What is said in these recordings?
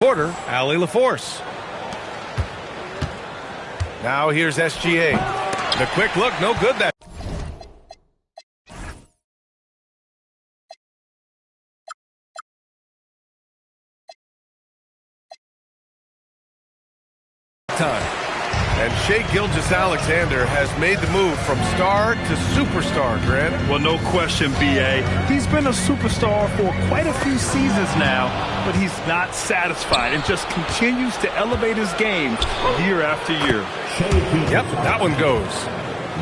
Quarter, Allie LaForce. Now here's SGA. The quick look, no good that time. And Shai Gilgeous-Alexander has made the move from star to superstar, Grant. Well, no question, B.A. He's been a superstar for quite a few seasons now, but he's not satisfied and just continues to elevate his game year after year. Yep, that one goes.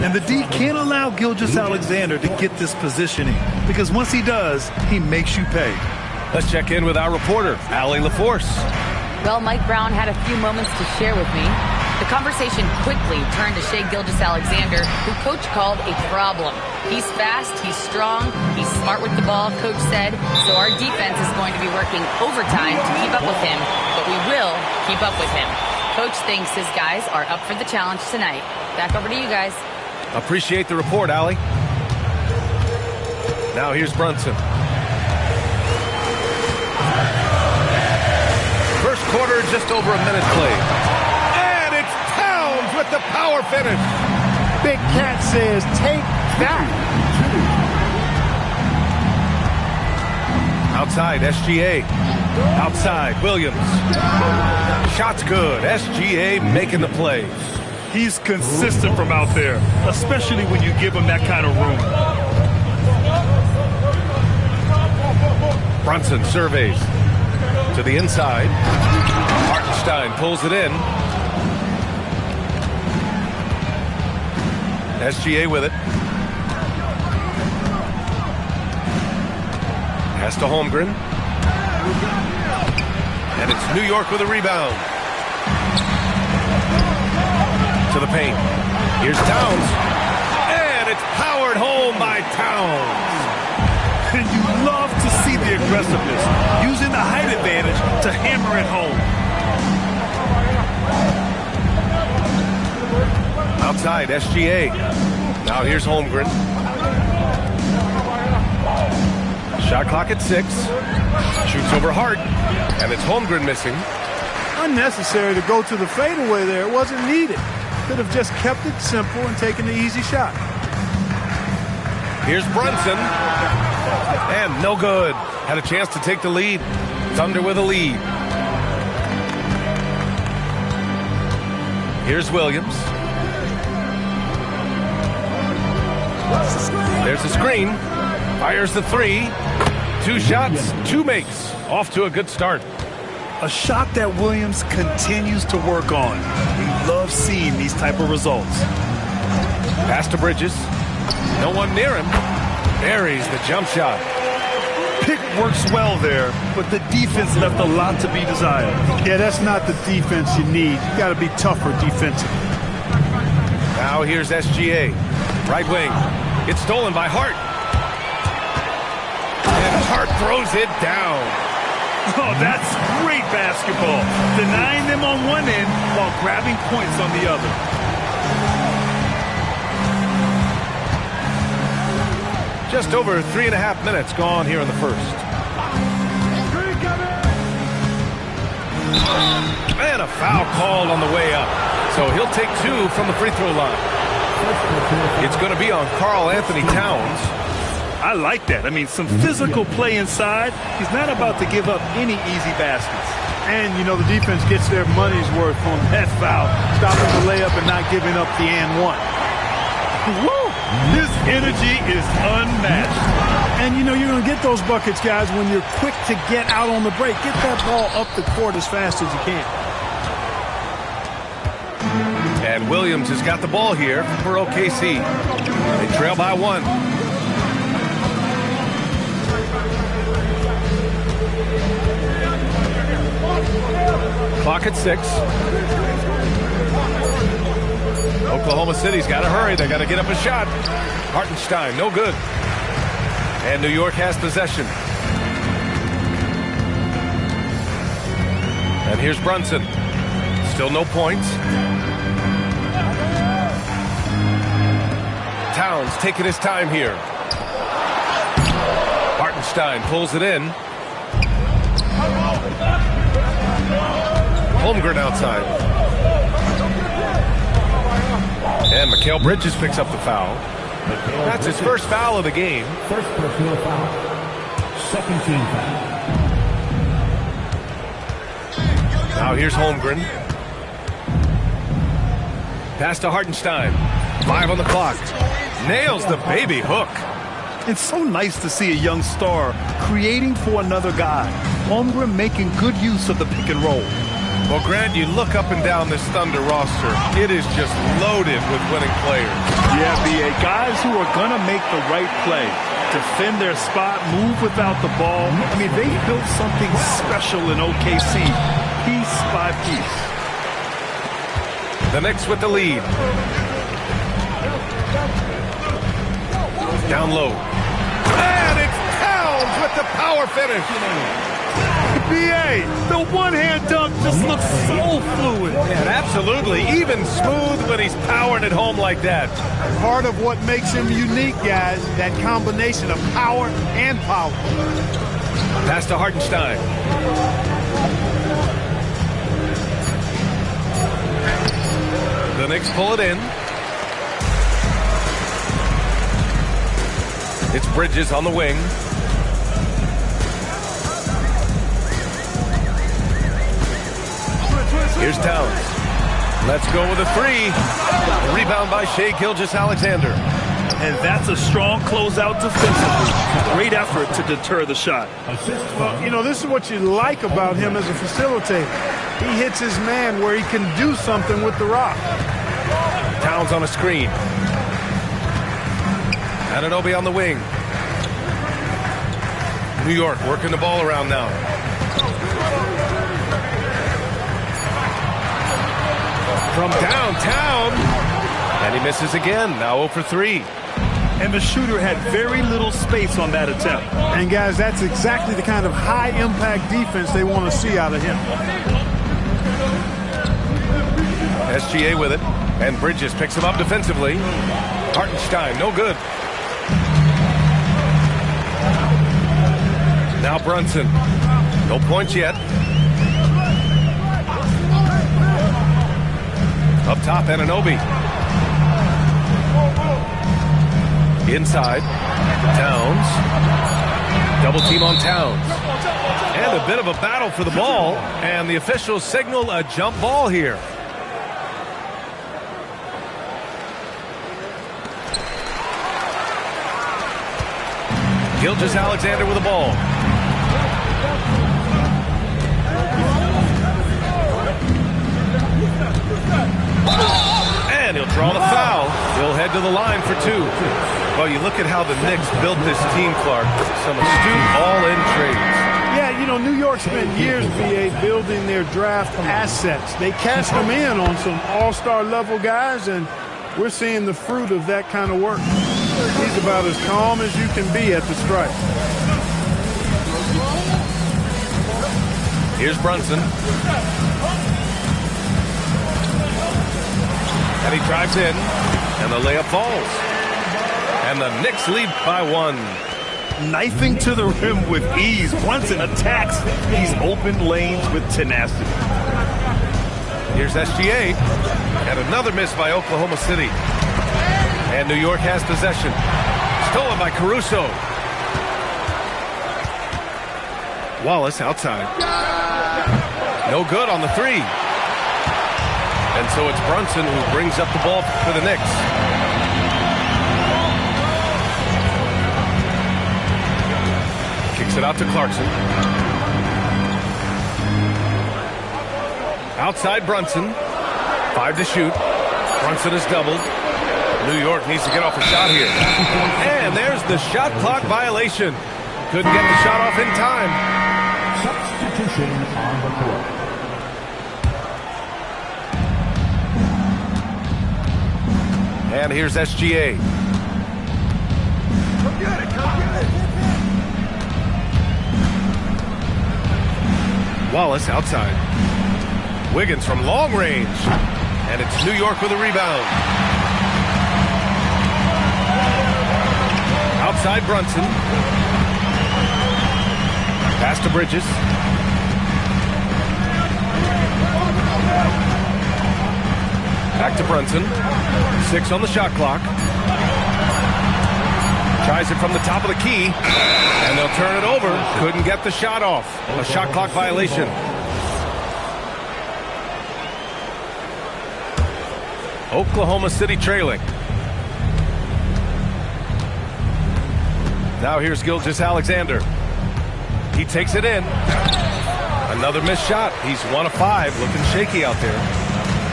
And the D can't allow Gilgeous-Alexander to get this positioning, because once he does, he makes you pay. Let's check in with our reporter, Allie LaForce. Well, Mike Brown had a few moments to share with me. The conversation quickly turned to Shai Gilgeous-Alexander, who Coach called a problem. He's fast, he's strong, he's smart with the ball, Coach said, so our defense is going to be working overtime to keep up with him, but we will keep up with him. Coach thinks his guys are up for the challenge tonight. Back over to you guys. Appreciate the report, Allie. Now here's Brunson. First quarter, just over a minute played. And it's Towns with the power finish. Big Cat says, take that. Outside, SGA. Outside, Williams. Shot's good. SGA making the play. He's consistent from out there, especially when you give him that kind of room. Brunson surveys to the inside. Hartenstein pulls it in. SGA with it. Pass to Holmgren. And it's New York with a rebound. To the paint. Here's Towns. And it's powered home by Towns. And you love to see the aggressiveness, using the height advantage to hammer it home. Outside, SGA. Now here's Holmgren. Shot clock at 6. Shoots over Hart. And it's Holmgren missing. Unnecessary to go to the fadeaway there. It wasn't needed. Could have just kept it simple and taken the easy shot. Here's Brunson. And no good. Had a chance to take the lead. Thunder with a lead. Here's Williams. There's the screen. Fires the 3. 2 shots, 2 makes. Off to a good start. A shot that Williams continues to work on. He loves seeing these type of results. Pass to Bridges. No one near him. Buries the jump shot. Pick works well there, but the defense left a lot to be desired. Yeah, that's not the defense you need. You got to be tougher defensively. Now here's SGA. Right wing. It's stolen by Hart. And Hart throws it down. Oh, that's great basketball. Denying them on one end while grabbing points on the other. Just over 3.5 minutes gone here in the first. And a foul called on the way up. So he'll take 2 from the free throw line. It's going to be on Karl Anthony Towns. I like that. I mean, some physical play inside. He's not about to give up any easy baskets. And, you know, the defense gets their money's worth on that foul. Stopping the layup and not giving up the and one. Woo! His energy is unmatched. And, you know, you're going to get those buckets, guys, when you're quick to get out on the break. Get that ball up the court as fast as you can. And Williams has got the ball here for OKC. They trail by 1. Clock at 6. Oklahoma City's got to hurry. They got to get up a shot. Hartenstein, no good. And New York has possession. And here's Brunson. Still no points. Towns taking his time here. Hartenstein pulls it in. Holmgren outside. And Mikal Bridges picks up the foul. That's his first foul of the game. First personal foul. Second team foul. Now here's Holmgren. Pass to Hartenstein. 5 on the clock. Nails the baby hook. It's so nice to see a young star creating for another guy. Holmgren making good use of the pick and roll. Well, Grant, you look up and down this Thunder roster. It is just loaded with winning players. Yeah, B.A. Guys who are going to make the right play. Defend their spot, move without the ball. I mean, they built something special in OKC, piece by piece. The Knicks with the lead. Down low. And it's Towns with the power finish. B.A., the one-hand dunk just looks so fluid. And absolutely, even smooth when he's powering it home like that. Part of what makes him unique, guys, that combination of power and power. Pass to Hartenstein. The Knicks pull it in. It's Bridges on the wing. Here's Towns. Let's go with a 3. Rebound by Shai Gilgeous-Alexander. And that's a strong closeout defensively. Great effort to deter the shot. Well, you know, this is what you like about him as a facilitator. He hits his man where he can do something with the rock. Towns on a screen. Anunoby on the wing. New York working the ball around now. From downtown. And he misses again. Now 0 for 3. And the shooter had very little space on that attempt. And, guys, that's exactly the kind of high-impact defense they want to see out of him. SGA with it. And Bridges picks him up defensively. Hartenstein, no good. Now Brunson. No points yet. Up top, Anunoby. Inside. Towns. Double team on Towns. And a bit of a battle for the ball. And the officials signal a jump ball here. Gilgeous-Alexander with the ball. And he'll draw the foul. He'll head to the line for 2. Well, you look at how the Knicks built this team, Clark. Some astute all-in trades. Yeah, you know, New York spent years, B.A., building their draft assets. They cashed them in on some all-star level guys, and we're seeing the fruit of that kind of work. He's about as calm as you can be at the stripe. Here's Brunson. And he drives in, and the layup falls. And the Knicks lead by 1. Knifing to the rim with ease. Brunson attacks these open lanes with tenacity. Here's SGA. And another miss by Oklahoma City. And New York has possession. Stolen by Caruso. Wallace outside. No good on the 3. And so it's Brunson who brings up the ball for the Knicks. Kicks it out to Clarkson. Outside Brunson. 5 to shoot. Brunson is doubled. New York needs to get off a shot here. And there's the shot clock violation. Couldn't get the shot off in time. Substitution on the court. And here's SGA. Come get it, come get it. Wallace outside. Wiggins from long range. And it's New York with a rebound. Outside Brunson. Pass to Bridges. Back to Brunson. 6 on the shot clock. Tries it from the top of the key. And they'll turn it over. Couldn't get the shot off. A shot clock violation. Oklahoma City trailing. Now here's Gilgeous-Alexander. He takes it in. Another missed shot. He's 1 of 5. Looking shaky out there.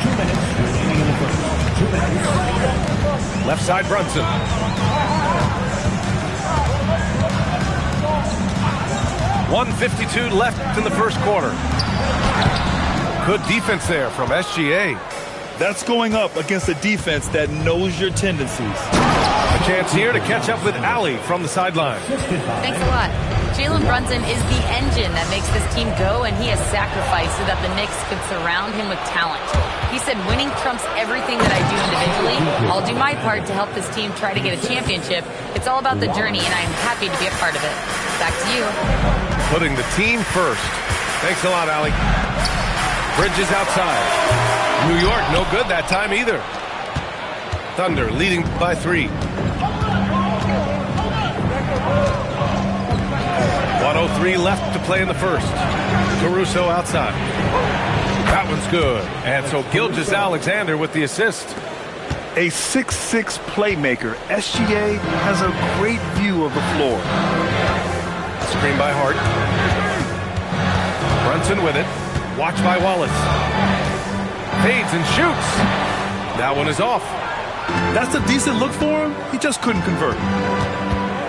2 minutes remaining in the first. 2 minutes. Left side Brunson. .152 left in the first quarter. Good defense there from SGA. That's going up against a defense that knows your tendencies. A chance here to catch up with Allie from the sideline. Thanks a lot. Jalen Brunson is the engine that makes this team go, and he has sacrificed so that the Knicks could surround him with talent. He said, winning trumps everything that I do individually. I'll do my part to help this team try to get a championship. It's all about the journey, and I am happy to be a part of it. Back to you. Putting the team first. Thanks a lot, Allie. Bridges outside. New York, no good that time either. Thunder leading by 3. 1:03 left to play in the first. Caruso outside. That one's good. And so Gilgeous-Alexander with the assist. A 6'6" playmaker. SGA has a great view of the floor. Screen by Hart. Brunson with it. Watched by Wallace. Fades and shoots. That one is off. That's a decent look for him. He just couldn't convert.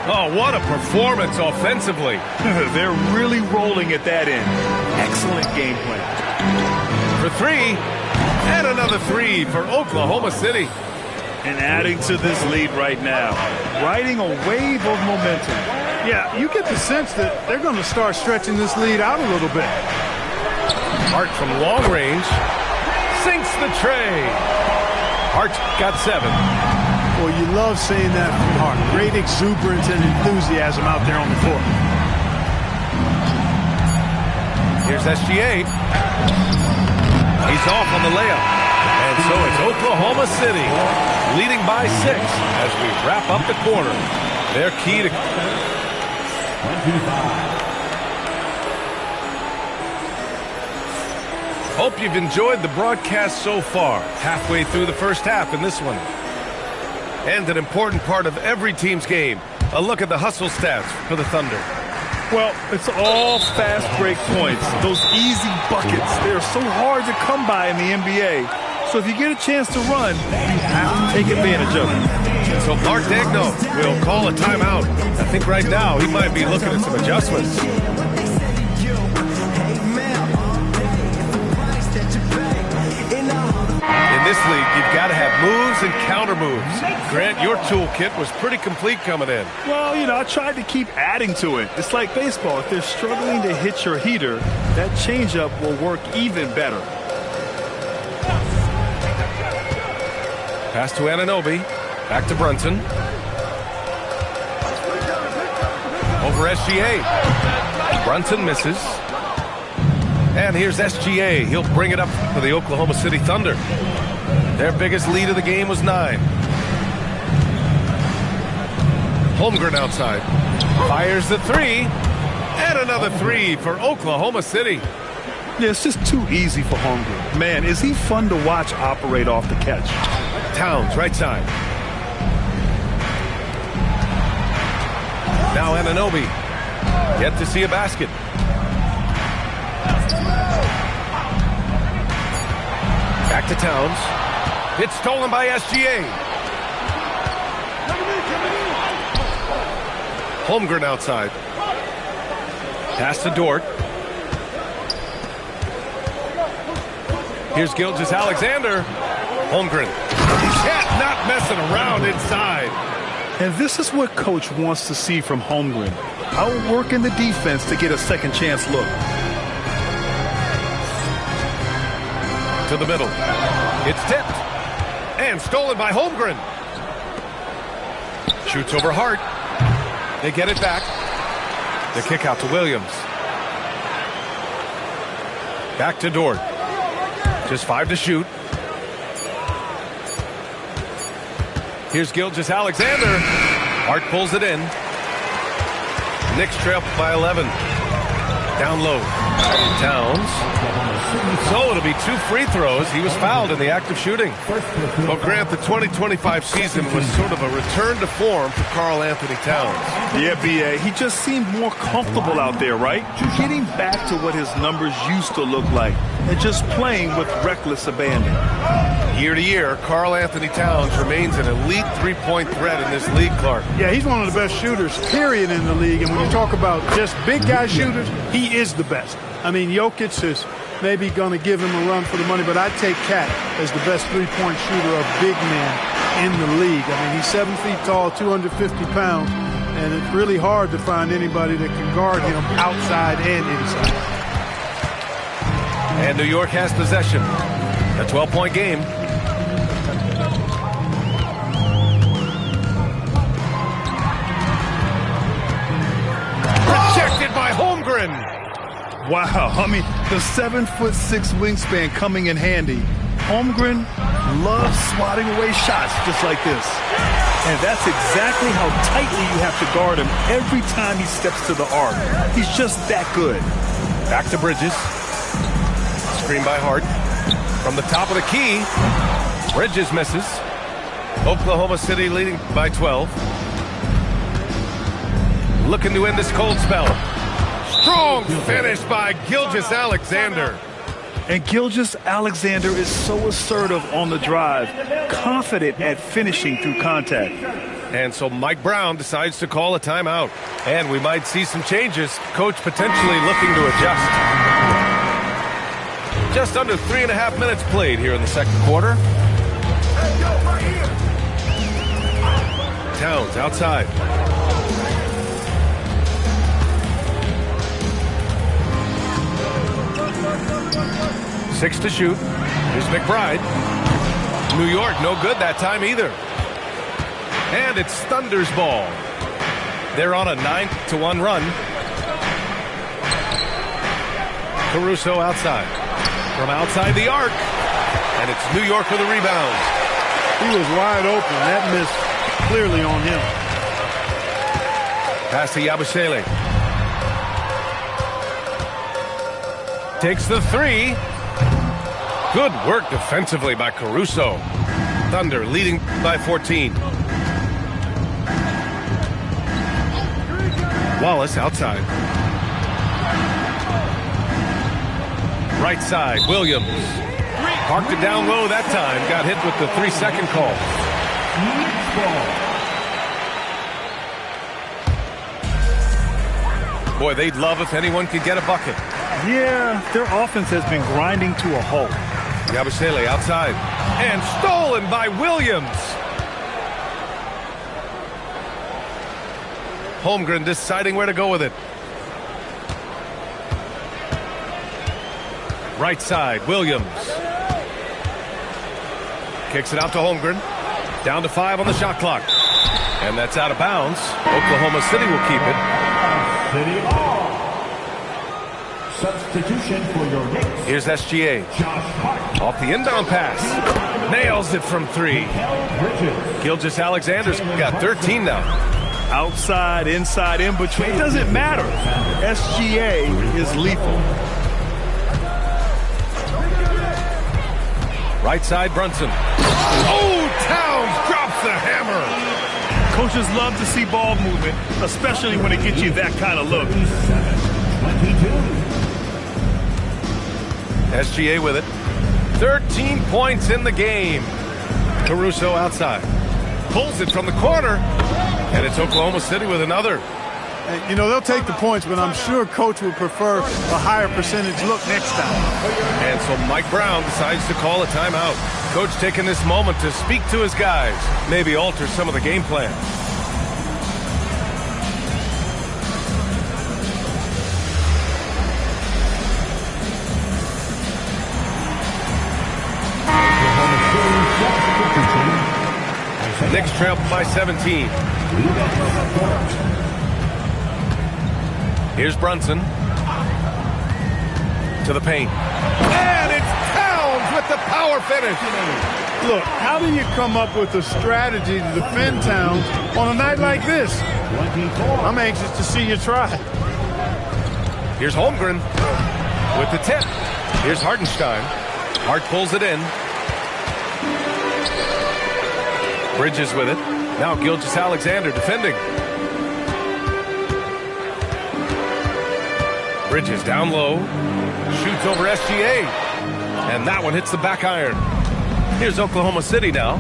Oh, what a performance offensively. They're really rolling at that end. Excellent game plan. For 3. And another 3 for Oklahoma City. And adding to this lead right now. Riding a wave of momentum. Yeah, you get the sense that they're going to start stretching this lead out a little bit. Hart from long range. Sinks the tray. Hart got 7. Well, you love seeing that from Hart. Great exuberance and enthusiasm out there on the court. Here's SGA. He's off on the layup. And so it's Oklahoma City leading by 6 as we wrap up the quarter. Their key to... 25. Hope you've enjoyed the broadcast so far. Halfway through the first half in this one. And an important part of every team's game, a look at the hustle stats for the Thunder. Well, it's all fast break points. Those easy buckets, they're so hard to come by in the NBA. So if you get a chance to run, you have to take advantage of it. So Mark Daigneault will call a timeout. I think right now he might be looking at some adjustments. In this league, you've got to have moves and counter moves. Grant, your toolkit was pretty complete coming in. Well, you know, I tried to keep adding to it. It's like baseball. If they're struggling to hit your heater, that changeup will work even better. Pass to Anunoby. Back to Brunson. Over SGA. Brunson misses. And here's SGA. He'll bring it up for the Oklahoma City Thunder. Their biggest lead of the game was 9. Holmgren outside. Fires the 3. And another 3 for Oklahoma City. Yeah, it's just too easy for Holmgren. Man, is he fun to watch operate off the catch. Towns, right side. Now Anunoby. Yet to see a basket. Back to Towns. It's stolen by SGA. Holmgren outside. Pass to Dort. Here's Gilgeous-Alexander. Holmgren. Yeah, not messing around inside. And this is what Coach wants to see from Holmgren. Outworking the defense to get a second chance look. To the middle. It's tipped. And stolen by Holmgren. Shoots over Hart. They get it back. The kick out to Williams. Back to Dort. Just 5 to shoot. Here's Gilgeous-Alexander. Hart pulls it in. Knicks trail by 11. Down low. Towns. So it'll be 2 free throws. He was fouled in the act of shooting. Well, Grant, the 2025 season was sort of a return to form for Karl Anthony Towns. Yeah, B.A. He just seemed more comfortable out there, right? Getting back to what his numbers used to look like and just playing with reckless abandon. Year to year, Karl Anthony Towns remains an elite three-point threat in this league, Clark. Yeah, he's one of the best shooters, period, in the league. And when you talk about just big guy shooters, he is the best. I mean, Jokic is maybe going to give him a run for the money, but I'd take Cat as the best three-point shooter of big men in the league. I mean, he's 7 feet tall, 250 pounds, and it's really hard to find anybody that can guard him outside and inside. And New York has possession. A 12-point game. Rejected by Holmgren. Wow, I mean, the 7'6" wingspan coming in handy. Holmgren loves swatting away shots just like this. And that's exactly how tightly you have to guard him every time he steps to the arc. He's just that good. Back to Bridges. Screen by Hart. From the top of the key, Bridges misses. Oklahoma City leading by 12. Looking to end this cold spell. Strong finish by Gilgeous-Alexander. And Gilgeous-Alexander is so assertive on the drive, confident at finishing through contact. And so Mike Brown decides to call a timeout. And we might see some changes. Coach potentially looking to adjust. Just under 3.5 minutes played here in the second quarter. Towns outside. Six to shoot. Here's McBride. New York, no good that time either. And it's Thunder's ball. They're on a 9-1 run. Caruso outside. From outside the arc. And it's New York with a rebound. He was wide open. That missed clearly on him. Pass to Yabusele. Takes the three. Good work defensively by Caruso. Thunder leading by 14. Wallace outside. Right side, Williams. Parked it down low that time. Got hit with the 3-second call. Boy, they'd love if anyone could get a bucket. Yeah, their offense has been grinding to a halt. Yabusele outside. And stolen by Williams. Holmgren deciding where to go with it. Right side, Williams. Kicks it out to Holmgren. Down to 5 on the shot clock. And that's out of bounds. Oklahoma City will keep it. City ball. Substitution for your Knicks. Here's SGA. Off the inbound pass. Nails it from 3. Gilgeous-Alexander's got 13 now. Outside, inside, in between, doesn't matter. SGA is lethal. Right side, Brunson. Oh, Towns drops the hammer. Coaches love to see ball movement, especially when it gets you that kind of look. 22. SGA with it. 13 points in the game. Caruso outside. Pulls it from the corner. And it's Oklahoma City with another. You know, they'll take the points, but I'm sure Coach would prefer a higher percentage look next time. And so Mike Brown decides to call a timeout. Coach taking this moment to speak to his guys, maybe alter some of the game plan. Knicks trail by 17. Here's Brunson. To the paint. And it's Towns with the power finish. Look, how do you come up with a strategy to defend Towns on a night like this? I'm anxious to see you try. Here's Holmgren with the tip. Here's Hartenstein. Hart pulls it in. Bridges with it. Now Gilgeous-Alexander defending. Bridges down low. Shoots over SGA. And that one hits the back iron. Here's Oklahoma City now.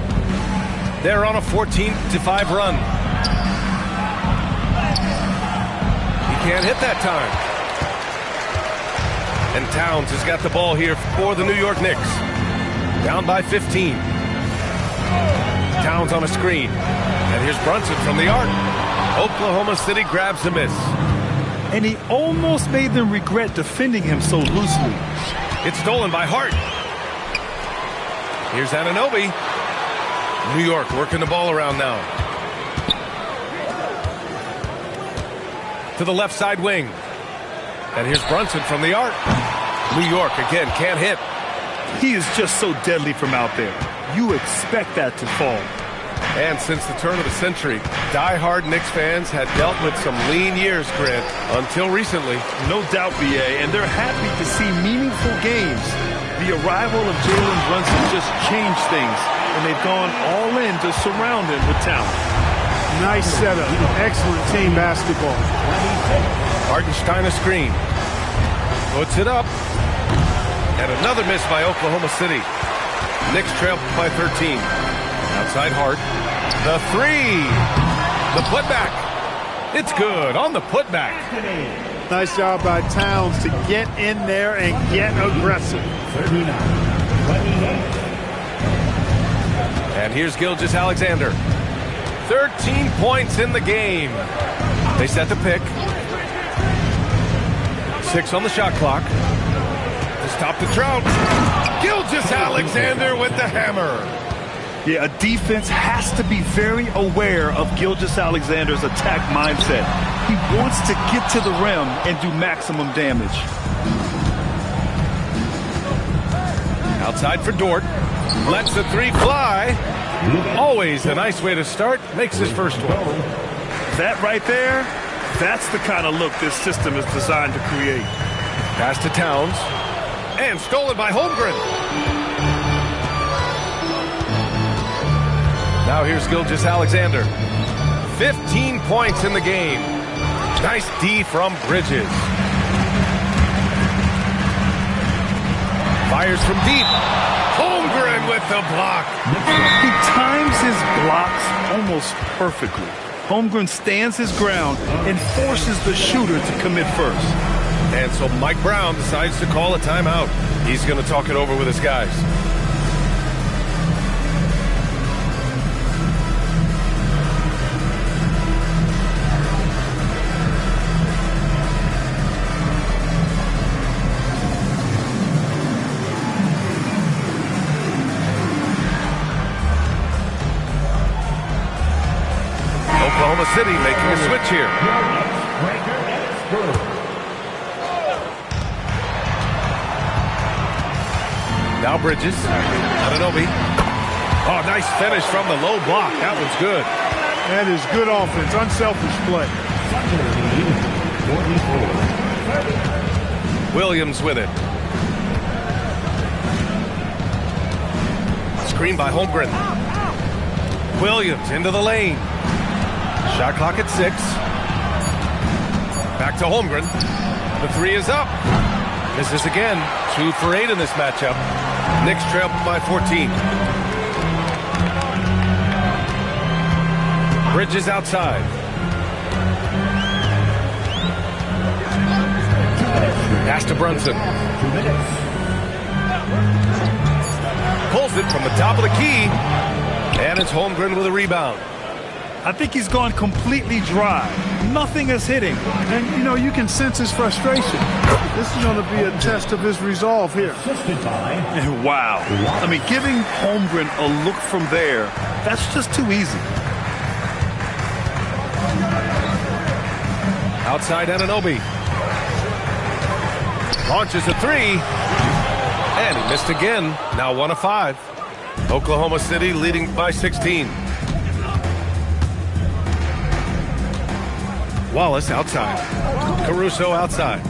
They're on a 14-5 run. He can't hit that time. And Towns has got the ball here for the New York Knicks. Down by 15. Towns on a screen. And here's Brunson from the arc. Oklahoma City grabs the miss. And he almost made them regret defending him so loosely. It's stolen by Hart. Here's Anunoby. New York working the ball around now. To the left side wing. And here's Brunson from the arc. New York again can't hit. He is just so deadly from out there. You expect that to fall. And since the turn of the century, die-hard Knicks fans had dealt with some lean years, Grant, until recently. No doubt, BA, and they're happy to see meaningful games. The arrival of Jalen Brunson just changed things, and they've gone all in to surround him with talent. Nice setup. Excellent team basketball. Hartenstein a screen. Puts it up. And another miss by Oklahoma City. Knicks trail by 13. Outside Hart. The three. The putback. It's good on the putback. Nice job by Towns to get in there and get aggressive. 39-28. And here's Gilgeous-Alexander. 13 points in the game. They set the pick. 6 on the shot clock. To stop the drought. Gilgeous-Alexander with the hammer. Yeah, a defense has to be very aware of Gilgeous-Alexander's attack mindset. He wants to get to the rim and do maximum damage. Outside for Dort. Lets the three fly. Always a nice way to start. Makes his first one. That right there, that's the kind of look this system is designed to create. Pass to Towns. And stolen by Holmgren. Now here's Gilgeous-Alexander. 15 points in the game. Nice D from Bridges. Fires from deep. Holmgren with the block. He times his blocks almost perfectly. Holmgren stands his ground and forces the shooter to commit first. And so Mike Brown decides to call a timeout. He's going to talk it over with his guys. Oklahoma City making a switch here. Now Bridges. Anunoby. Oh, nice finish from the low block. That was good. That is good offense. Unselfish play. Williams with it. Screen by Holmgren. Williams into the lane. Shot clock at 6. Back to Holmgren. The three is up. Misses again. 2 for 8 in this matchup. Knicks trail by 14. Bridges outside. Pass to Brunson. 2 minutes. Pulls it from the top of the key. And it's Holmgren with a rebound. I think he's gone completely dry. Nothing is hitting. And, you know, you can sense his frustration. This is going to be a test of his resolve here. And wow. I mean, giving Holmgren a look from there, that's just too easy. Outside Anunoby. Launches a three. And he missed again. Now 1 of 5. Oklahoma City leading by 16. Wallace outside. Caruso outside.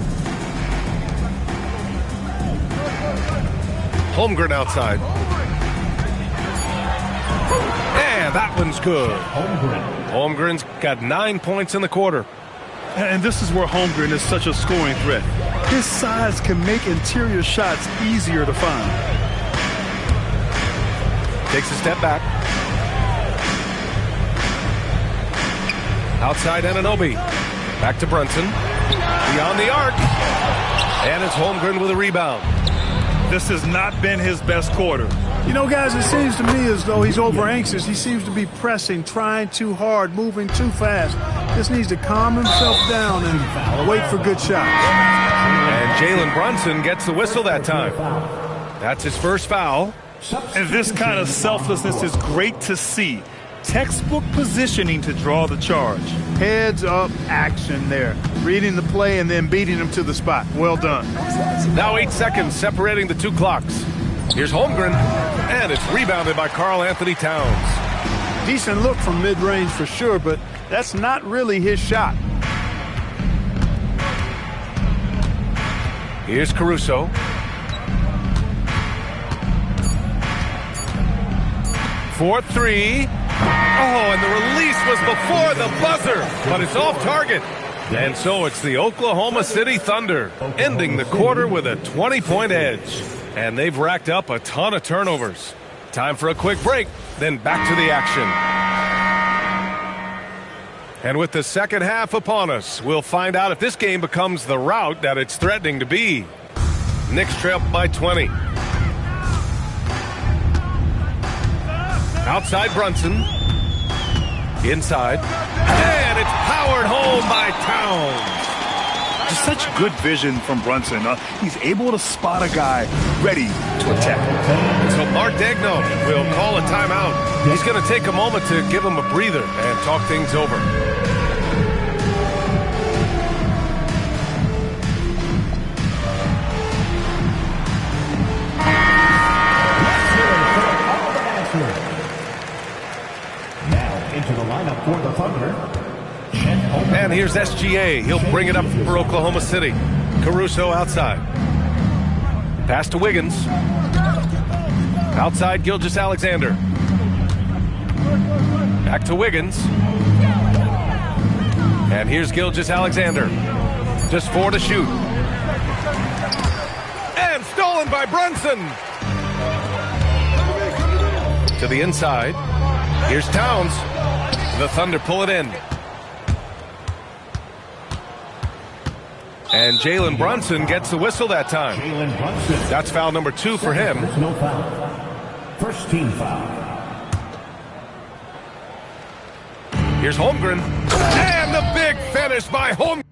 Holmgren outside. And that one's good. Holmgren's got 9 points in the quarter. And this is where Holmgren is such a scoring threat. His size can make interior shots easier to find. Takes a step back. Outside Anunoby. Back to Brunson. Beyond the arc. And it's Holmgren with a rebound. This has not been his best quarter. You know, guys, it seems to me as though he's over anxious. He seems to be pressing, trying too hard, moving too fast. Just needs to calm himself down and wait for good shots. And Jalen Brunson gets the whistle that time. That's his first foul. And this kind of selflessness is great to see. Textbook positioning to draw the charge. Heads up action there. Reading the play and then beating him to the spot. Well done. Now 8 seconds separating the two clocks. Here's Holmgren, and it's rebounded by Karl Anthony Towns. Decent look from mid-range for sure, but that's not really his shot. Here's Caruso. For 3. Oh, and the release was before the buzzer, but it's off target. And so it's the Oklahoma City Thunder ending the quarter with a 20-point edge. And they've racked up a ton of turnovers. Time for a quick break, then back to the action. And with the second half upon us, we'll find out if this game becomes the rout that it's threatening to be. Knicks trail by 20. Outside Brunson. Inside. And it's powered home by Towns. Just such good vision from Brunson. He's able to spot a guy ready to attack. So Mark Daigneault will call a timeout. He's going to take a moment to give him a breather and talk things over. Now into the lineup for the Thunder. And here's SGA. He'll bring it up for Oklahoma City. Caruso outside. Pass to Wiggins. Outside Gilgeous-Alexander. Back to Wiggins. And here's Gilgeous-Alexander. Just 4 to shoot. And stolen by Brunson. To the inside. Here's Towns. The Thunder pull it in. And Jalen Brunson gets the whistle that time. That's foul number 2 for him. No foul. First team foul. Here's Holmgren. And the big finish by Holmgren.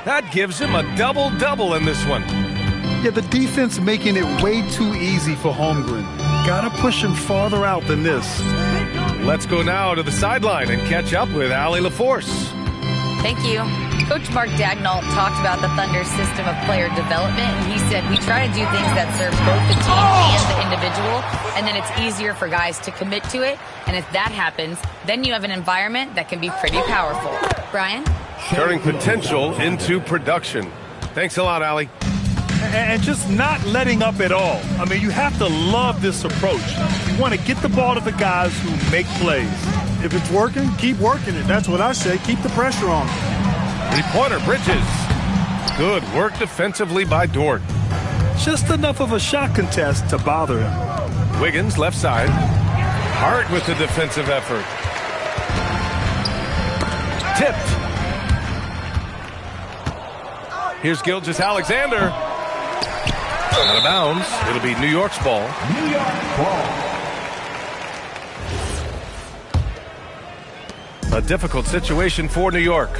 That gives him a double-double in this one. Yeah, the defense making it way too easy for Holmgren. Gotta push him farther out than this. Let's go now to the sideline and catch up with Allie LaForce. Thank you. Coach Mark Daigneault talked about the Thunder's system of player development, and he said, we try to do things that serve both the team and the individual, and then it's easier for guys to commit to it, and if that happens, then you have an environment that can be pretty powerful. Brian? Turning potential into production. Thanks a lot, Allie. And just not letting up at all. I mean, you have to love this approach. You want to get the ball to the guys who make plays. If it's working, keep working it. That's what I say. Keep the pressure on. Three-pointer, Bridges. Good work defensively by Dort. Just enough of a shot contest to bother him. Wiggins, left side. Hart with the defensive effort. Tipped. Here's Gilgeous-Alexander. Out of bounds. It'll be New York's ball. New York ball. A difficult situation for New York.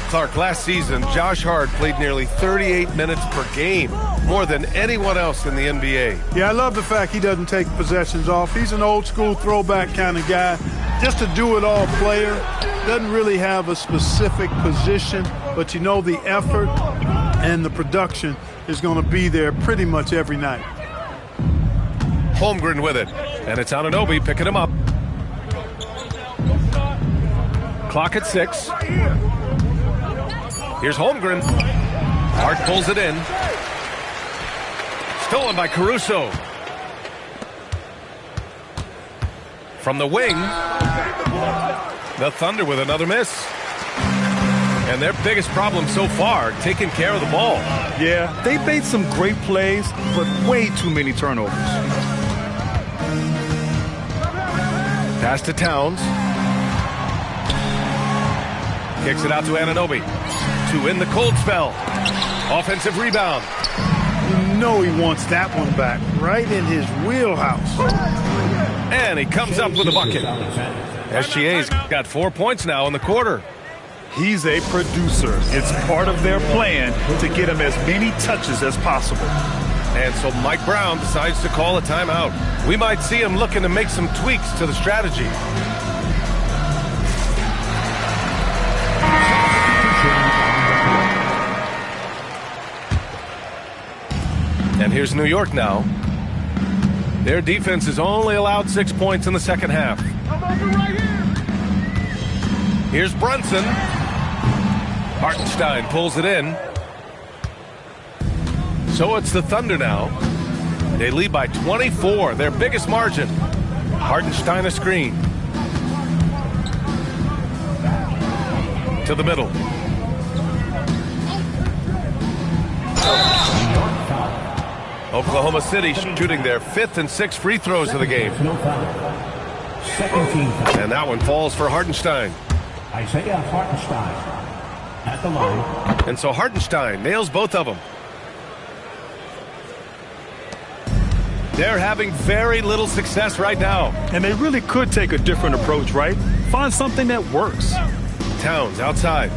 Clark, last season, Josh Hart played nearly 38 minutes per game. more than anyone else in the NBA. Yeah, I love the fact he doesn't take possessions off. He's an old-school throwback kind of guy. Just a do-it-all player. Doesn't really have a specific position, but you know the effort and the production is going to be there pretty much every night. Holmgren with it, and it's Anunoby picking him up. Clock at 6. Here's Holmgren. Hart pulls it in. Stolen by Caruso. From the wing, the Thunder with another miss. And their biggest problem so far, taking care of the ball. Yeah, they made some great plays, but way too many turnovers. Pass to Towns. Kicks it out to Anunoby. To win the cold spell. Offensive rebound. You know he wants that one back, right in his wheelhouse. And he comes up with a bucket. SGA's got 4 points now in the quarter. He's a producer. It's part of their plan to get him as many touches as possible. And so Mike Brown decides to call a timeout. We might see him looking to make some tweaks to the strategy. And here's New York now. Their defense has only allowed 6 points in the second half. Here's Brunson. Hartenstein pulls it in. So it's the Thunder now. They lead by 24, their biggest margin. Hartenstein a screen. To the middle. Oklahoma City shooting their 5th and 6th free throws of the game. And that one falls for Hartenstein. Isaiah Hartenstein at the line. And so Hartenstein nails both of them. They're having very little success right now. And they really could take a different approach, right? Find something that works. Towns outside.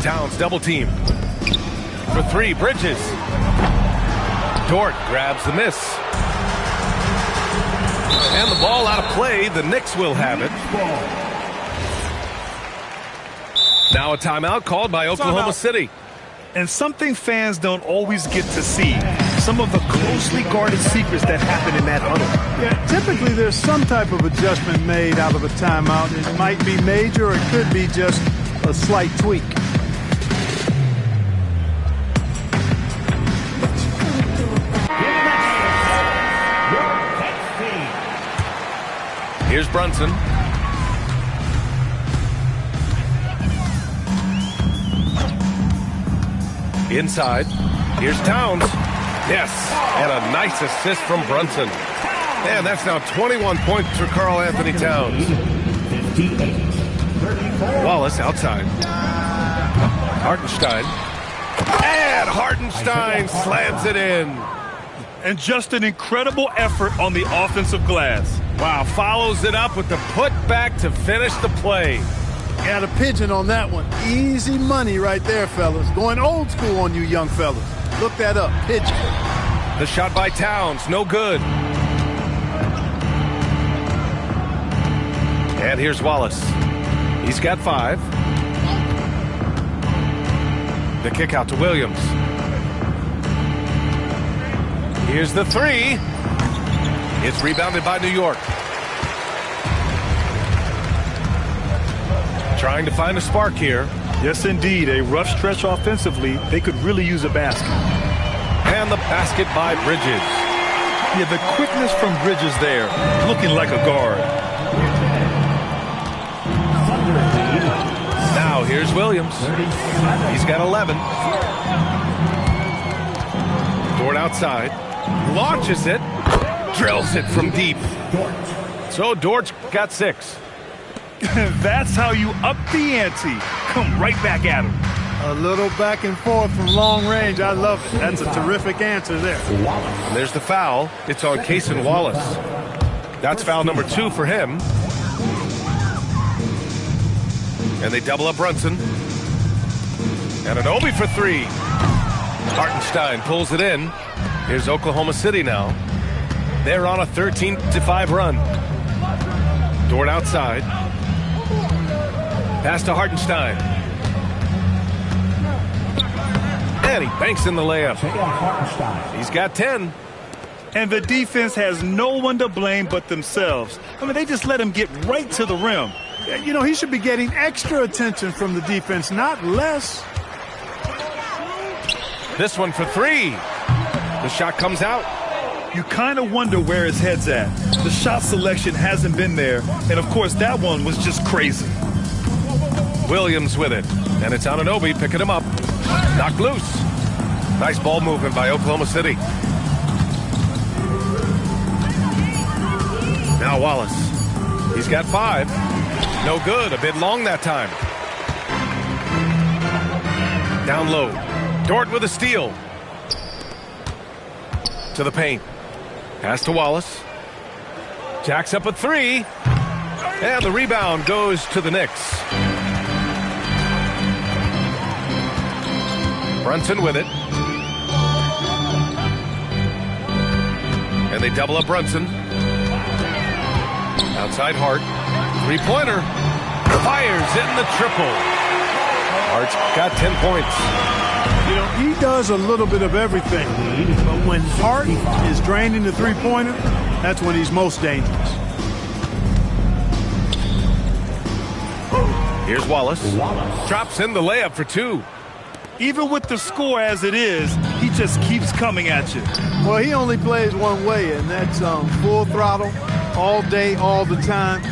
Towns double team. For 3, Bridges. Dort grabs the miss. And the ball out of play. The Knicks will have it. Now a timeout called by Oklahoma City. And something fans don't always get to see. Some of the closely guarded secrets that happen in that huddle. Yeah, typically there's some type of adjustment made out of a timeout. It might be major or it could be just a slight tweak. Here's Brunson. Inside. Here's Towns. Yes. And a nice assist from Brunson. And that's now 21 points for Karl Anthony Towns. Wallace outside. Hartenstein. And Hartenstein slams it in. And just an incredible effort on the offensive glass. Wow, follows it up with the putback to finish the play. Got a pigeon on that one. Easy money right there, fellas. Going old school on you young fellas. Look that up. Pigeon. The shot by Towns, no good. And here's Wallace. He's got 5. The kick out to Williams. Here's the 3. It's rebounded by New York. Trying to find a spark here. Yes, indeed. A rough stretch offensively. They could really use a basket. And the basket by Bridges. Yeah, the quickness from Bridges there. Looking like a guard. Now here's Williams. He's got 11. Dort outside. Launches it. Drills it from deep. So Dort's got 6. That's how you up the ante. Come right back at him. A little back and forth from long range. I love it. That's a terrific answer there. And there's the foul. It's on Cason Wallace. That's foul number 2 for him. And they double up Brunson. And Anunoby for 3. Hartenstein pulls it in. Here's Oklahoma City now. They're on a 13-5 run. Dort outside. Pass to Hartenstein. And he banks in the layup. He's got 10. And the defense has no one to blame but themselves. I mean, they just let him get right to the rim. You know, he should be getting extra attention from the defense, not less. This one for three. The shot comes out. You kind of wonder where his head's at. The shot selection hasn't been there. And, of course, that one was just crazy. Williams with it. And it's Anunoby picking him up. Knocked loose. Nice ball movement by Oklahoma City. Now Wallace. He's got 5. No good. A bit long that time. Down low. Dort with a steal. To the paint. Pass to Wallace. Jacks up a 3. And the rebound goes to the Knicks. Brunson with it. And they double up Brunson. Outside Hart. Three-pointer. Fires in the triple. Hart's got 10 points. You know, he does a little bit of everything. But when Hart is draining the three-pointer, that's when he's most dangerous. Here's Wallace. Drops in the layup for 2. Even with the score as it is, he just keeps coming at you. Well, he only plays one way, and that's full throttle, all day, all the time,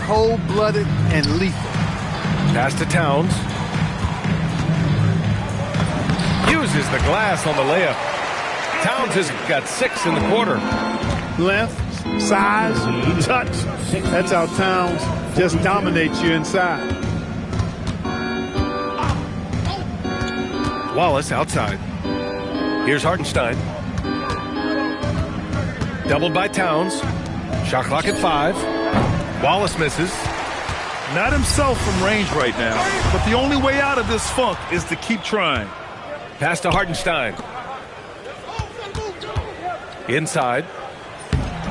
cold-blooded and lethal. Pass to Towns. Uses the glass on the layup. Towns has got 6 in the quarter. Length, size, touch. That's how Towns just dominates you inside. Wallace outside. Here's Hartenstein. Doubled by Towns. Shot clock at 5. Wallace misses. Not himself from range right now, but the only way out of this funk is to keep trying. Pass to Hartenstein. Inside.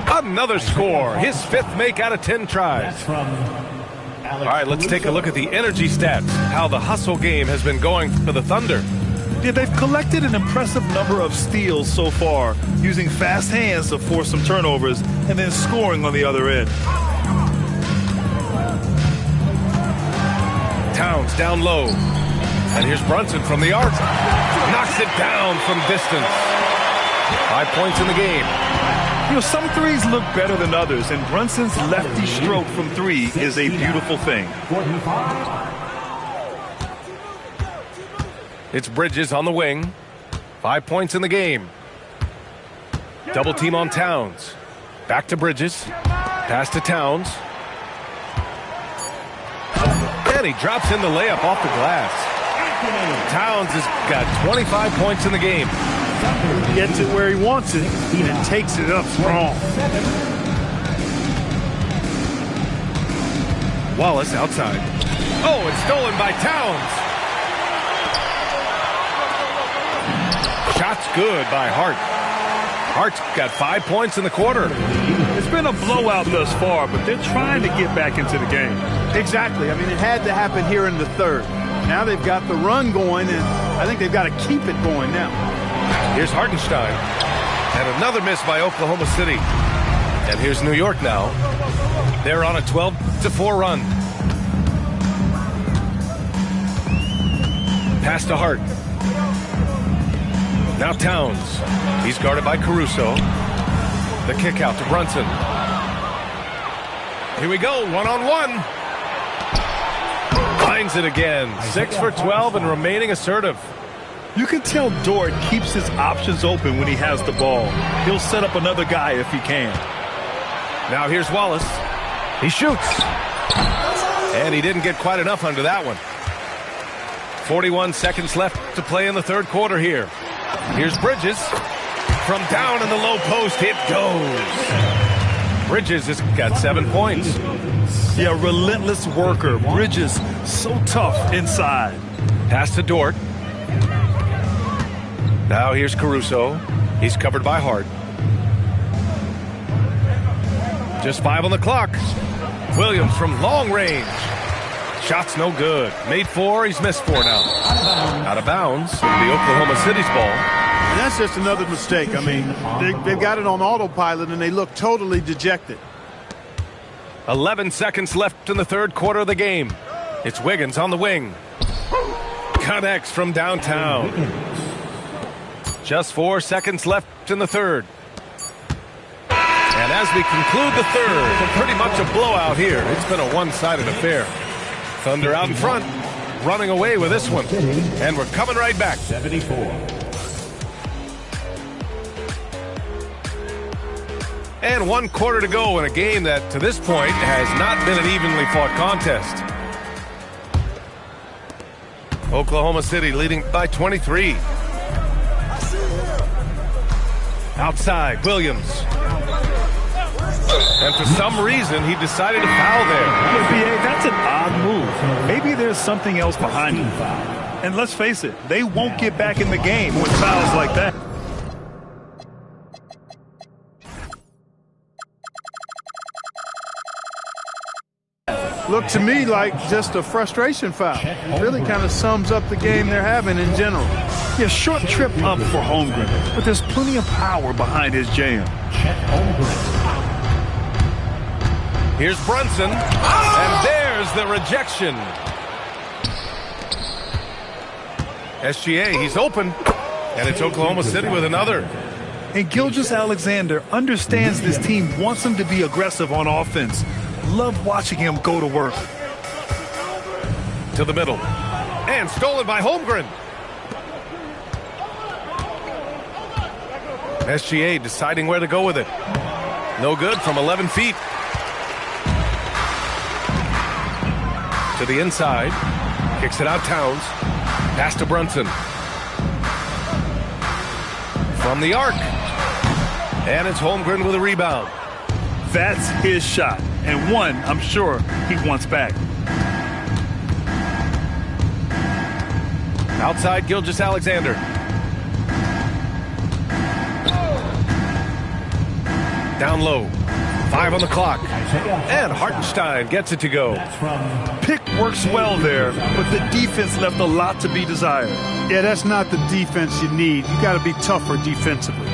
Another score. His 5th make out of 10 tries. All right, let's take a look at the energy stats. How the hustle game has been going for the Thunder. Yeah, they've collected an impressive number of steals so far, using fast hands to force some turnovers and then scoring on the other end. Towns down low. And here's Brunson from the arc. Knocks it down from distance. 5 points in the game. You know, some threes look better than others, and Brunson's lefty stroke from 3 is a beautiful thing. It's Bridges on the wing. 5 points in the game. Double team on Towns. Back to Bridges. Pass to Towns. And he drops in the layup off the glass. Towns has got 25 points in the game. He gets it where he wants it and takes it up strong. Wallace outside. Oh, it's stolen by Towns. Shot's good by Hart. Hart's got 5 points in the quarter. It's been a blowout thus far, but they're trying to get back into the game. Exactly. I mean, it had to happen here in the 3rd. Now they've got the run going, and I think they've got to keep it going now. Here's Hartenstein. And another miss by Oklahoma City. And here's New York now. They're on a 12-4 run. Pass to Hart. Now Towns. He's guarded by Caruso. The kick out to Brunson. Here we go, one-on-one. Finds it again. 6 for 12 and remaining assertive. You can tell Dort keeps his options open when he has the ball. He'll set up another guy if he can. Now here's Wallace. He shoots. And he didn't get quite enough under that one. 41 seconds left to play in the 3rd quarter here. Here's Bridges. From down in the low post, it goes. Bridges has got 7 points. Yeah, relentless worker. Bridges, so tough inside. Pass to Dort. Now here's Caruso. He's covered by Hart. Just 5 on the clock. Williams from long range. Shot's no good. Made 4, he's missed 4 now. Out of bounds. It'll be Oklahoma City's ball. And that's just another mistake. I mean, they've got it on autopilot, and they look totally dejected. 11 seconds left in the third quarter of the game. It's Wiggins on the wing. Connects from downtown. Just 4 seconds left in the third. And as we conclude the third, pretty much a blowout here. It's been a one-sided affair. Thunder out in front, running away with this one. And we're coming right back. 74. And 1 quarter to go in a game that, to this point, has not been an evenly fought contest. Oklahoma City leading by 23. Outside, Williams. And for some reason, he decided to foul there. BA, that's an odd move. Maybe there's something else behind it. And let's face it, they won't get back in the game with fouls like that. Looked to me like just a frustration foul. Really kind of sums up the game they're having in general. Yeah, short trip up for Holmgren, but there's plenty of power behind his jam. Here's Brunson, and there's the rejection. SGA, he's open, and it's Oklahoma City with another. And Gilgeous-Alexander understands this team wants him to be aggressive on offense. Love watching him go to work. To the middle, and stolen by Holmgren. SGA deciding where to go with it. No good from 11 feet. To the inside. Kicks it out Towns. Pass to Brunson. From the arc. And it's Holmgren with a rebound. That's his shot. And one, I'm sure, he wants back. Outside Gilgeous-Alexander. Down low. 5 on the clock. And Hartenstein gets it to go. Pick works well there, but the defense left a lot to be desired. Yeah, that's not the defense you need. You got to be tougher defensively.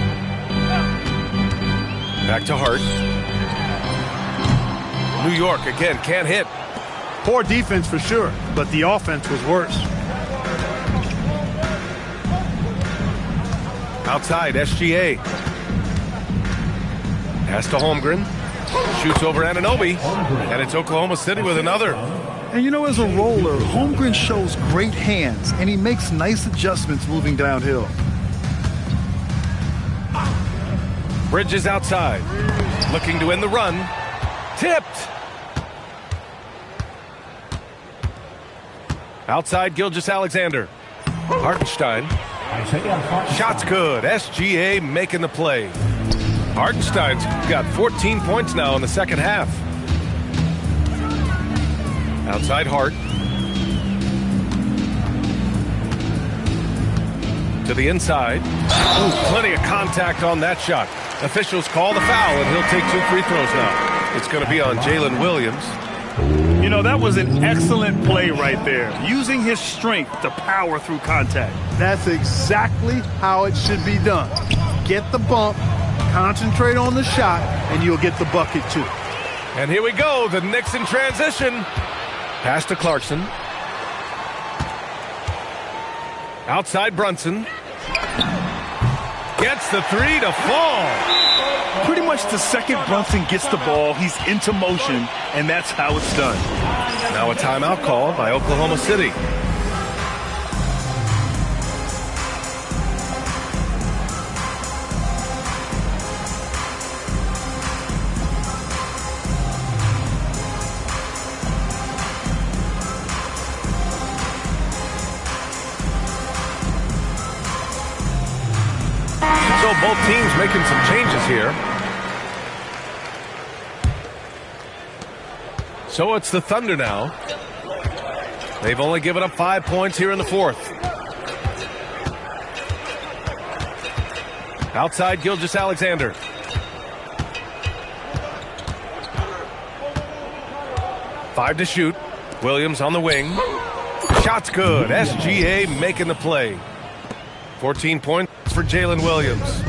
Back to Hart. New York again can't hit. Poor defense for sure, but the offense was worse. Outside SGA. Pass to Holmgren. Shoots over Anunoby. And it's Oklahoma City with another. And you know, as a roller, Holmgren shows great hands, and he makes nice adjustments moving downhill. Bridges outside. Looking to end the run. Tipped. Outside Gilgeous-Alexander. Hartenstein. Shot's good. SGA making the play. Hartenstein's got 14 points now in the second half. Outside Hart. To the inside. Ooh, plenty of contact on that shot. Officials call the foul, and he'll take 2 free throws now. It's going to be on Jalen Williams. You know, that was an excellent play right there, using his strength to power through contact. That's exactly how it should be done. Get the bump, concentrate on the shot, and you'll get the bucket too. And here we go, the Knicks in transition. Pass to Clarkson. Outside Brunson. Gets the 3 to fall. Pretty much the second Brunson gets the ball, he's into motion, and that's how it's done. Now a timeout called by Oklahoma City. So both teams making some changes here. So it's the Thunder now. They've only given up 5 points here in the fourth. Outside Gilgeous-Alexander. Five to shoot. Williams on the wing. Shot's good. SGA making the play. 14 points for Jalen Williams.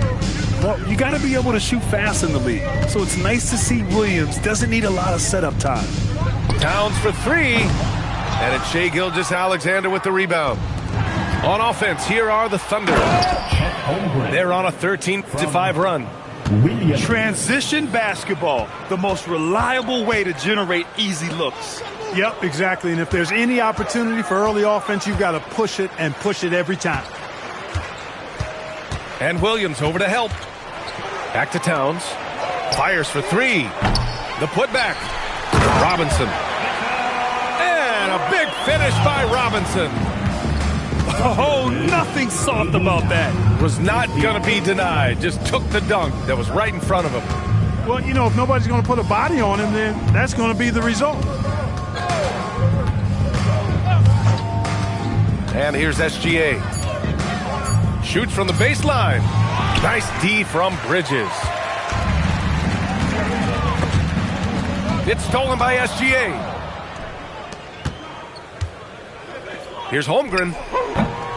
Well, you got to be able to shoot fast in the league. So it's nice to see Williams doesn't need a lot of setup time. Towns for three. And it's Shai Gilgeous-Alexander with the rebound. On offense, here are the Thunder. They're on a 13-5 run. Transition basketball, the most reliable way to generate easy looks. Yep, exactly. And if there's any opportunity for early offense, you've got to push it and push it every time. And Williams over to help. Back to Towns. Fires for three. The putback. Robinson. And a big finish by Robinson. Oh, nothing soft about that. Was not going to be denied. Just took the dunk that was right in front of him. Well, you know, if nobody's going to put a body on him, then that's going to be the result. And here's SGA. Shoots from the baseline. Nice D from Bridges. It's stolen by SGA. Here's Holmgren.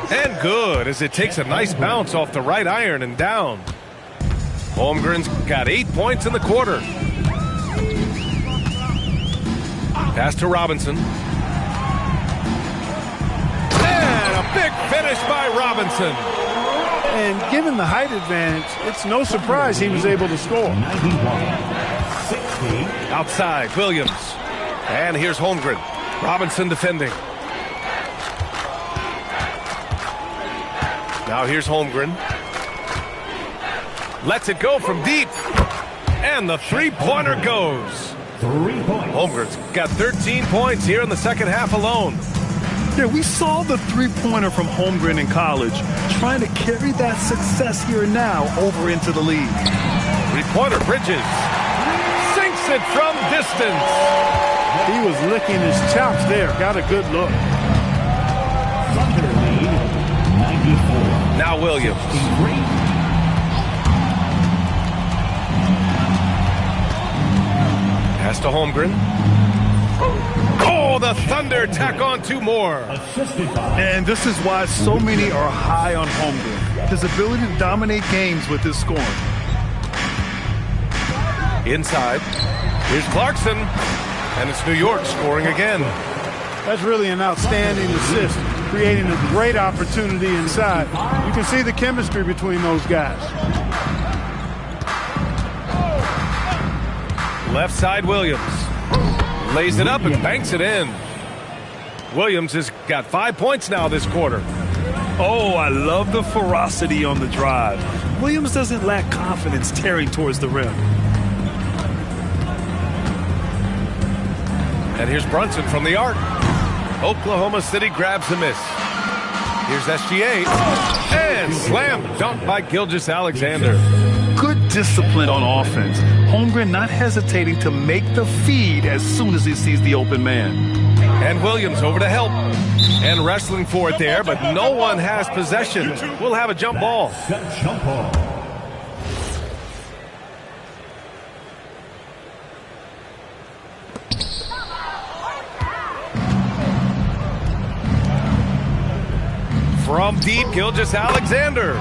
And good, as it takes a nice bounce off the right iron and down. Holmgren's got 8 points in the quarter. Pass to Robinson. And a big finish by Robinson. And given the height advantage, it's no surprise he was able to score. Outside, Williams. And here's Holmgren. Robinson defending. Now here's Holmgren. Lets it go from deep. And the three-pointer goes. 3 points. Holmgren's got 13 points here in the second half alone. Yeah, we saw the three-pointer from Holmgren in college, trying to carry that success here and now over into the league. Three-pointer, Bridges. Sinks it from distance. He was licking his chops there. Got a good look. Thunder lead, 94. Now Williams. Pass to Holmgren. Oh, the Thunder tack on two more. And this is why so many are high on Holmgren. His ability to dominate games with his scoring. Inside. Here's Clarkson. And it's New York scoring again. That's really an outstanding assist, creating a great opportunity inside. You can see the chemistry between those guys. Left side, Williams. Lays it up and banks it in. Williams has got 5 points now this quarter. Oh, I love the ferocity on the drive. Williams doesn't lack confidence tearing towards the rim. And here's Brunson from the arc. Oklahoma City grabs the miss. Here's SGA. And slam dunk by Gilgeous-Alexander. Good discipline on offense. Holmgren not hesitating to make the feed as soon as he sees the open man. And Williams over to help. And wrestling for it there, but no one has possession. We'll have a jump ball. Jump ball. From deep, Gilgeous-Alexander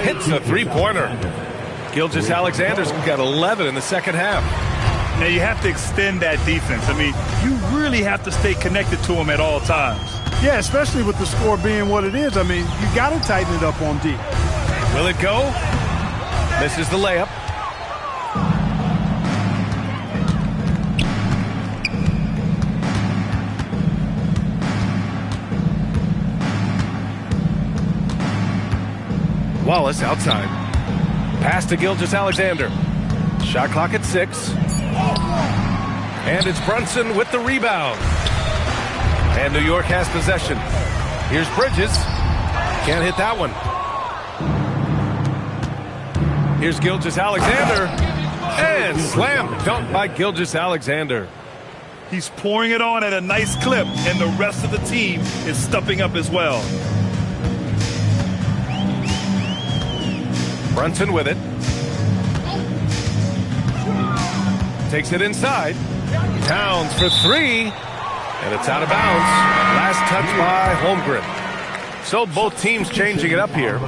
hits a three-pointer. Gilgeous-Alexander's got 11 in the second half. Now you have to extend that defense. I mean, you really have to stay connected to him at all times. Yeah, especially with the score being what it is. I mean, you got to tighten it up on deep. Will it go? Misses the layup. Wallace outside. Pass to Gilgeous-Alexander. Shot clock at 6. And it's Brunson with the rebound. And New York has possession. Here's Bridges. Can't hit that one. Here's Gilgeous-Alexander. And slam dunk by Gilgeous-Alexander. He's pouring it on at a nice clip, and the rest of the team is stepping up as well. Brunson with it. Takes it inside. Towns for three. And it's out of bounds. Last touch by Holmgren. So both teams changing it up here.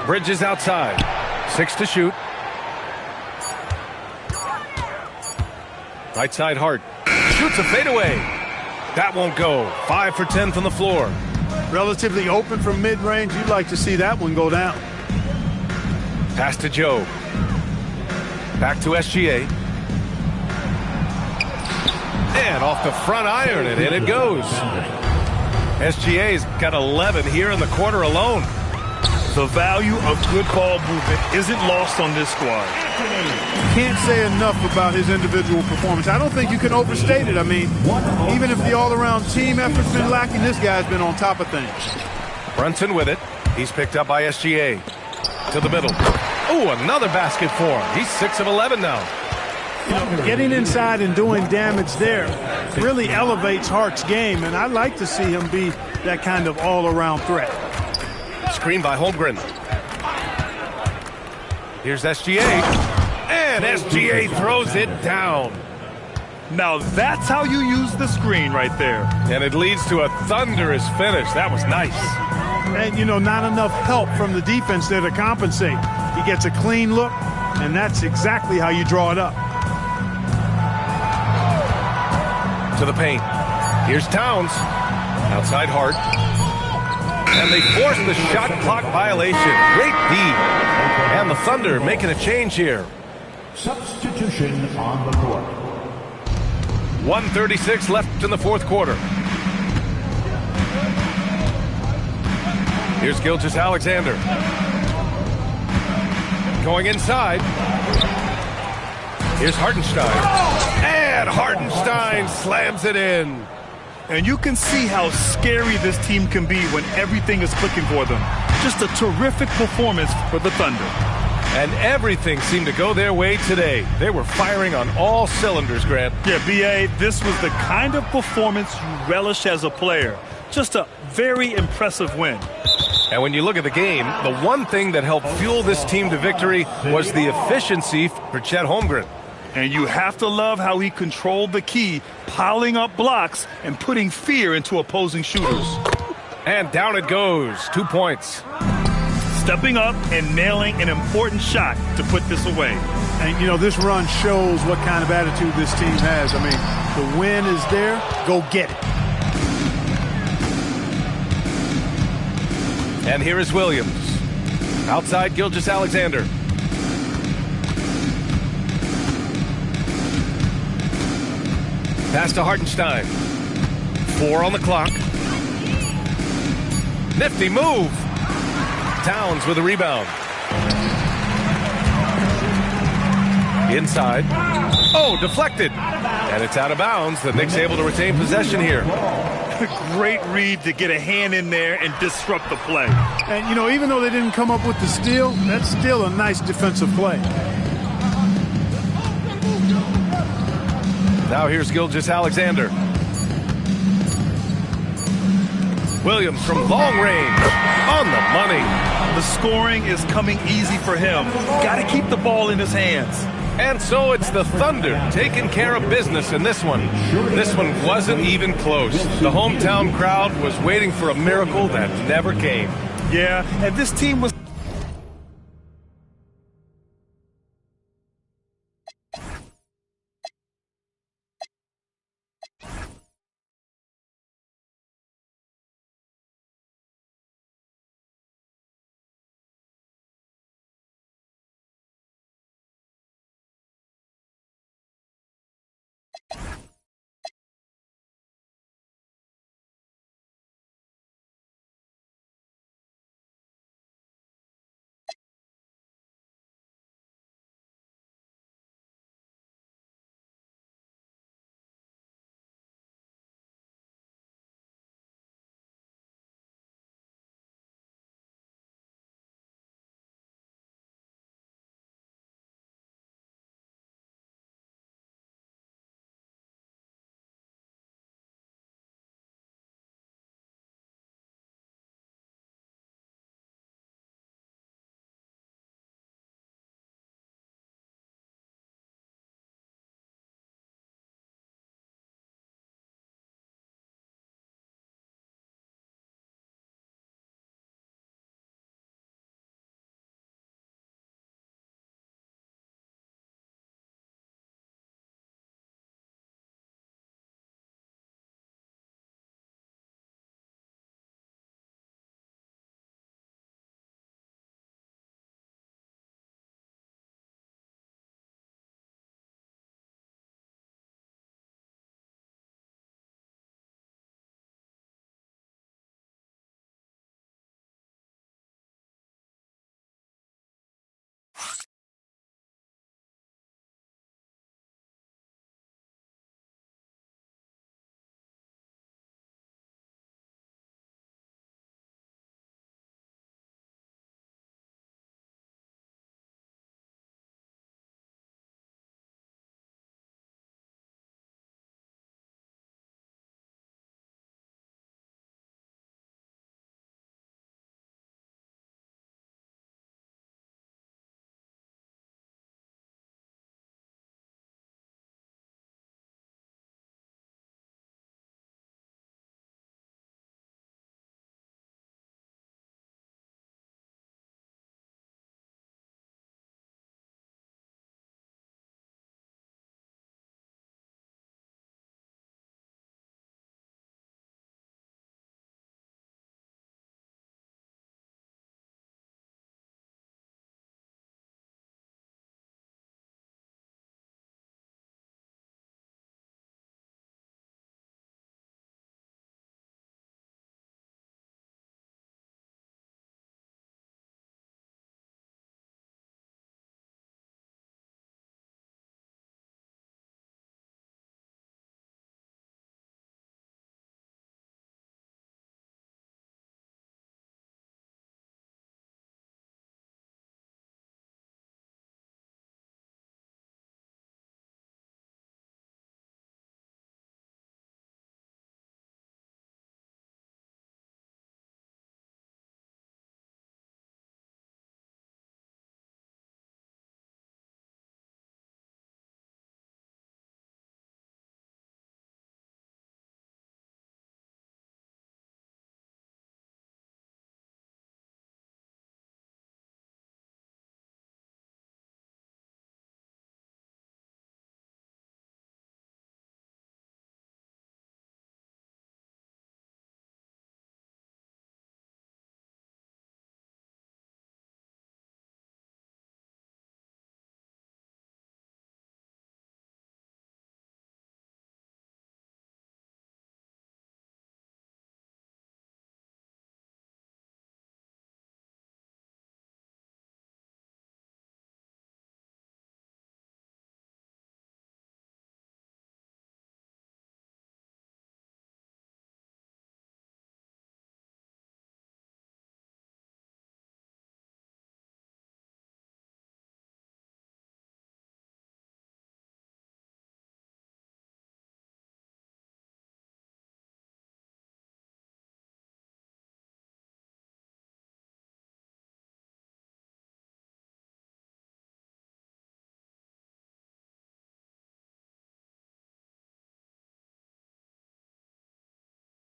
Bridges outside. 6 to shoot. Right side Hart. Shoots a fadeaway. That won't go. 5 for 10 from the floor. Relatively open from mid-range. You'd like to see that one go down. Pass to Joe. Back to SGA. And off the front iron, and in it goes. SGA's got 11 here in the quarter alone. The value of good ball movement isn't lost on this squad. Can't say enough about his individual performance. I don't think you can overstate it. I mean, even if the all-around team effort's been lacking, this guy's been on top of things. Brunson with it. He's picked up by SGA. To the middle. Oh, another basket for him. He's 6 of 11 now. Getting inside and doing damage there really elevates Hart's game, and I'd like to see him be that kind of all-around threat. Screen by Holmgren. Here's SGA. And SGA throws it down. Now that's how you use the screen right there. And it leads to a thunderous finish. That was nice. And, not enough help from the defense there to compensate. He gets a clean look, and that's exactly how you draw it up. To the paint. Here's Towns. Outside Hart. And they force the shot clock violation. Great D. And the Thunder making a change here. Substitution on the court. 1:36 left in the fourth quarter. Here's Gilgeous-Alexander. Going inside. Here's Hartenstein. And Hartenstein slams it in. And you can see how scary this team can be when everything is clicking for them. Just a terrific performance for the Thunder. And everything seemed to go their way today. They were firing on all cylinders, Grant. Yeah, B.A., this was the kind of performance you relish as a player. Just a very impressive win. And when you look at the game, the one thing that helped fuel this team to victory was the efficiency for Chet Holmgren. And you have to love how he controlled the key, piling up blocks and putting fear into opposing shooters. And down it goes. 2 points. Stepping up and nailing an important shot to put this away. And, this run shows what kind of attitude this team has. I mean, the win is there. Go get it. And here is Williams. Outside Gilgeous-Alexander. Pass to Hartenstein. 4 on the clock. Nifty move. Towns with a rebound. Inside. Oh, deflected. And it's out of bounds. The Knicks able to retain possession here. Great read to get a hand in there and disrupt the play. And, even though they didn't come up with the steal, that's still a nice defensive play. Now here's Gilgeous-Alexander. Williams from long range. On the money. The scoring is coming easy for him. Got to keep the ball in his hands. And so it's the Thunder taking care of business in this one. This one wasn't even close. The hometown crowd was waiting for a miracle that never came. Yeah, and this team was